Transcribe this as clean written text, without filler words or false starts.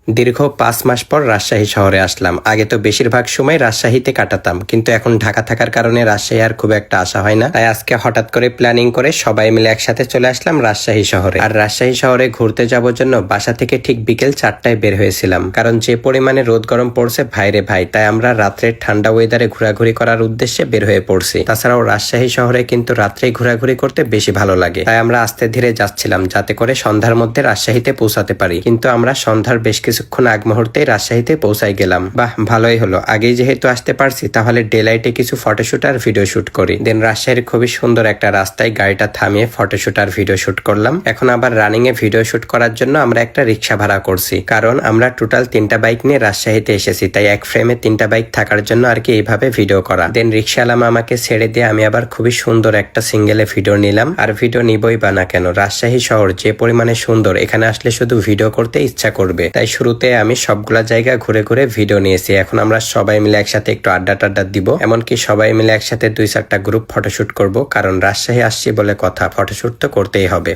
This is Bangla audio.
দীর্ঘ 5 মাস পর রাজশাহী শহরে আসলাম। আগে তো বেশিরভাগ সময় রাজশাহীতে কাটাতাম, কিন্তু এখন ঢাকা থাকার কারণে রাজশাহী আর খুব একটা আসা হয় না। তাই আজকে হঠাৎ করে প্ল্যানিং করে সবাই মিলে একসাথে চলে আসলাম রাজশাহী শহরে। আর রাজশাহী শহরে ঘুরতে যাওয়ার জন্য বাসা থেকে ঠিক বিকেল 4টায় বের হয়েছিলাম, কারণ যে পরিমাণে রোদ গরম পড়ছে ভাইরে ভাই, তাই আমরা রাত্রের ঠান্ডা ওয়েদারে ঘোরাঘুরি করার উদ্দেশ্যে বের হয়ে পড়ছি। তাছাড়াও রাজশাহী শহরে কিন্তু রাত্রে ঘোরাঘুরি করতে বেশি ভালো লাগে, তাই আমরা আস্তে ধীরে যাচ্ছিলাম যাতে করে সন্ধ্যার মধ্যে রাজশাহীতে পৌঁছাতে পারি। কিন্তু আমরা সন্ধ্যার বেশ কিছুক্ষণ আগ মুহূর্তে রাজশাহীতে পৌঁছাই গেলাম। বাহ, ভালোই হলো, আগেই যেহেতু আসতে পারছি তাহলে ডে লাইটে কিছু ফটোশুট আর ভিডিও শুট করি। দেন রাজশাহীর খুবই সুন্দর একটা রাস্তায় গাড়িটা থামিয়ে ফটোশুট আর ভিডিও শুট করলাম। এখন আবার রানিং এ ভিডিও শুট করার জন্য আমরা একটা রিক্সা ভাড়া করছি, কারণ আমরা টোটাল 3টা বাইক নিয়ে রাজশাহীতে এসেছি, তাই এক ফ্রেমে 3টা বাইক থাকার জন্য আর কি এইভাবে ভিডিও করা। দেন রিক্সাওয়ালা আমাকে ছেড়ে দিয়ে আমি আবার খুবই সুন্দর একটা সিঙ্গেলে ভিডিও নিলাম। আর ভিডিও নিবই বা না কেন, রাজশাহী শহর যে পরিমাণে সুন্দর, এখানে আসলে শুধু ভিডিও করতে ইচ্ছা করবে। তাই শুরুতে আমি সবগুলা জায়গা ঘুরে ঘুরে ভিডিও নিয়েছি। এখন আমরা সবাই মিলে একসাথে একটু আড্ডা টাড্ডা দিব, এমনকি সবাই মিলে একসাথে 2-4টা গ্রুপ ফটোশুট করব, কারণ রাজশাহী আসছি বলে কথা, ফটোশুট তো করতেই হবে।